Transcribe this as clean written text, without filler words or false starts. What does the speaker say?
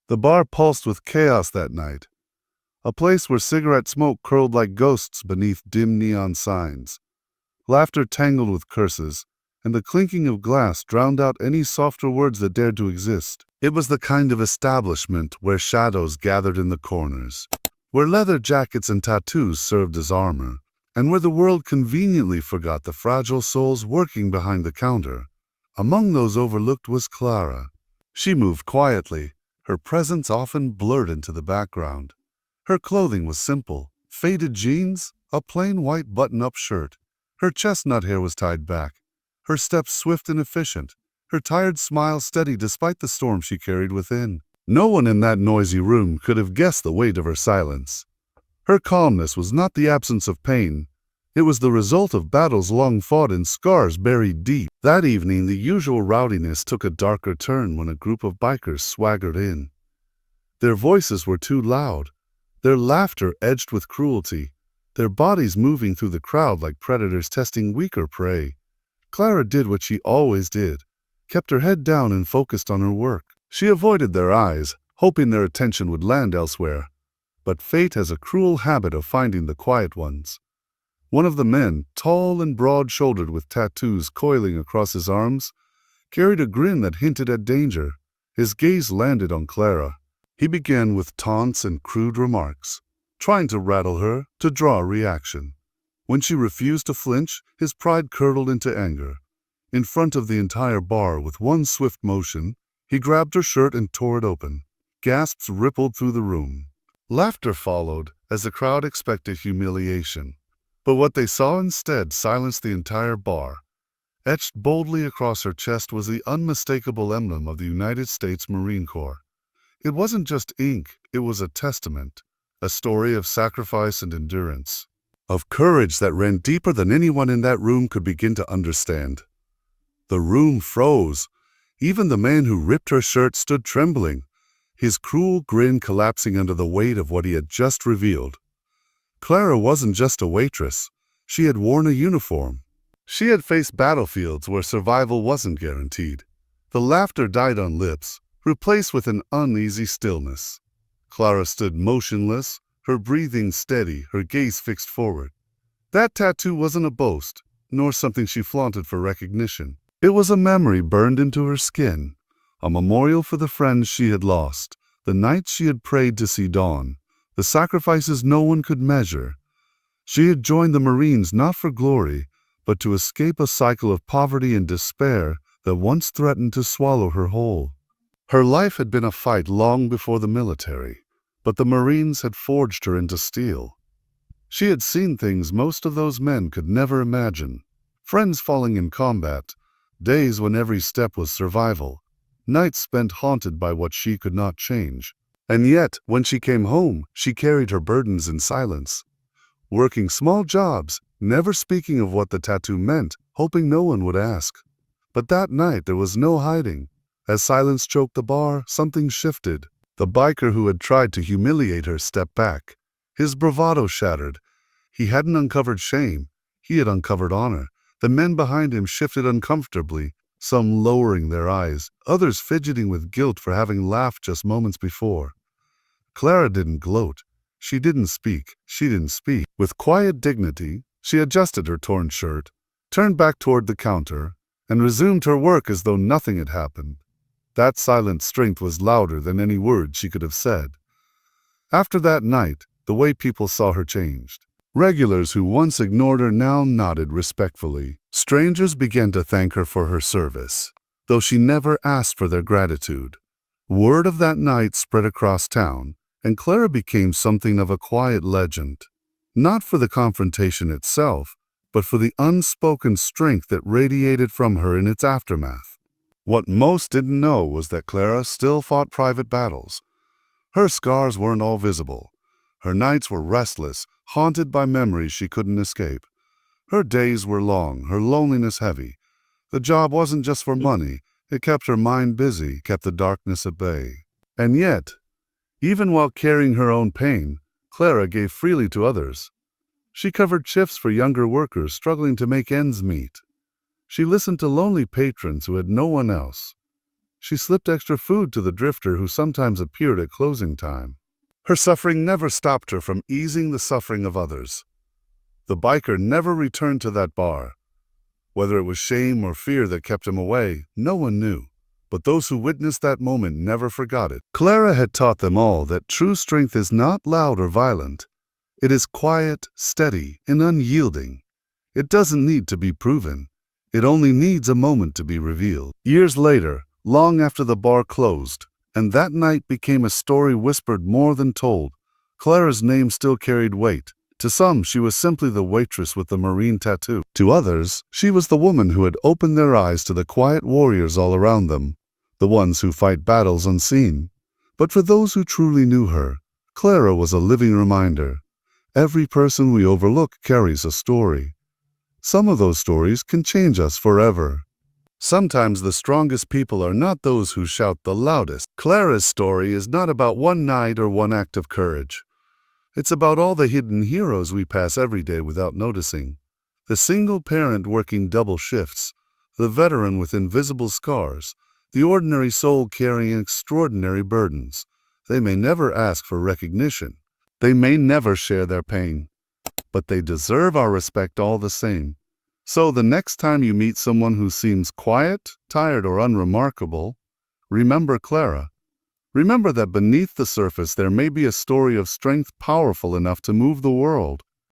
The bar pulsed with chaos that night, a place where cigarette smoke curled like ghosts beneath dim neon signs. Laughter tangled with curses, and the clinking of glass drowned out any softer words that dared to exist. It was the kind of establishment where shadows gathered in the corners, where leather jackets and tattoos served as armor, and where the world conveniently forgot the fragile souls working behind the counter. Among those overlooked was Clara. She moved quietly, her presence often blurred into the background. Her clothing was simple: faded jeans, a plain white button-up shirt. Her chestnut hair was tied back, her steps swift and efficient, her tired smile steady despite the storm she carried within. No one in that noisy room could have guessed the weight of her silence. Her calmness was not the absence of pain. It was the result of battles long fought and scars buried deep. That evening, the usual rowdiness took a darker turn when a group of bikers swaggered in. Their voices were too loud, their laughter edged with cruelty, their bodies moving through the crowd like predators testing weaker prey. Clara did what she always did, kept her head down and focused on her work. She avoided their eyes, hoping their attention would land elsewhere. But fate has a cruel habit of finding the quiet ones. One of the men, tall and broad-shouldered with tattoos coiling across his arms, carried a grin that hinted at danger. His gaze landed on Clara. He began with taunts and crude remarks, trying to rattle her, to draw a reaction. When she refused to flinch, his pride curdled into anger. In front of the entire bar, with one swift motion, he grabbed her shirt and tore it open. Gasps rippled through the room. Laughter followed, as the crowd expected humiliation. But what they saw instead silenced the entire bar. Etched boldly across her chest was the unmistakable emblem of the United States Marine Corps. It wasn't just ink, it was a testament, a story of sacrifice and endurance, of courage that ran deeper than anyone in that room could begin to understand. The room froze. Even the man who ripped her shirt stood trembling, his cruel grin collapsing under the weight of what he had just revealed. Clara wasn't just a waitress. She had worn a uniform. She had faced battlefields where survival wasn't guaranteed. The laughter died on lips, replaced with an uneasy stillness. Clara stood motionless, her breathing steady, her gaze fixed forward. That tattoo wasn't a boast, nor something she flaunted for recognition. It was a memory burned into her skin, a memorial for the friends she had lost, the nights she had prayed to see dawn, the sacrifices no one could measure. She had joined the Marines not for glory, but to escape a cycle of poverty and despair that once threatened to swallow her whole. Her life had been a fight long before the military, but the Marines had forged her into steel. She had seen things most of those men could never imagine. Friends falling in combat, days when every step was survival, nights spent haunted by what she could not change. And yet, when she came home, she carried her burdens in silence, working small jobs, never speaking of what the tattoo meant, hoping no one would ask. But that night there was no hiding. As silence choked the bar, something shifted. The biker who had tried to humiliate her stepped back. His bravado shattered. He hadn't uncovered shame. He had uncovered honor. The men behind him shifted uncomfortably, some lowering their eyes, others fidgeting with guilt for having laughed just moments before. Clara didn't gloat. She didn't speak. With quiet dignity, she adjusted her torn shirt, turned back toward the counter, and resumed her work as though nothing had happened. That silent strength was louder than any word she could have said. After that night, the way people saw her changed. Regulars who once ignored her now nodded respectfully. Strangers began to thank her for her service, though she never asked for their gratitude. Word of that night spread across town, and Clara became something of a quiet legend, not for the confrontation itself, but for the unspoken strength that radiated from her in its aftermath. What most didn't know was that Clara still fought private battles. Her scars weren't all visible. Her nights were restless, haunted by memories she couldn't escape. Her days were long, her loneliness heavy. The job wasn't just for money. It kept her mind busy, kept the darkness at bay. And yet, even while carrying her own pain, Clara gave freely to others. She covered shifts for younger workers struggling to make ends meet. She listened to lonely patrons who had no one else. She slipped extra food to the drifter who sometimes appeared at closing time. Her suffering never stopped her from easing the suffering of others. The biker never returned to that bar. Whether it was shame or fear that kept him away, no one knew. But those who witnessed that moment never forgot it. Clara had taught them all that true strength is not loud or violent. It is quiet, steady, and unyielding. It doesn't need to be proven. It only needs a moment to be revealed. Years later, long after the bar closed, and that night became a story whispered more than told, Clara's name still carried weight. To some, she was simply the waitress with the marine tattoo. To others, she was the woman who had opened their eyes to the quiet warriors all around them, the ones who fight battles unseen. But for those who truly knew her, Clara was a living reminder. Every person we overlook carries a story. Some of those stories can change us forever. Sometimes the strongest people are not those who shout the loudest. Clara's story is not about one night or one act of courage. It's about all the hidden heroes we pass every day without noticing. The single parent working double shifts, the veteran with invisible scars, the ordinary soul carrying extraordinary burdens. They may never ask for recognition. They may never share their pain. But they deserve our respect all the same. So the next time you meet someone who seems quiet, tired, or unremarkable, remember Clara. Remember that beneath the surface there may be a story of strength powerful enough to move the world.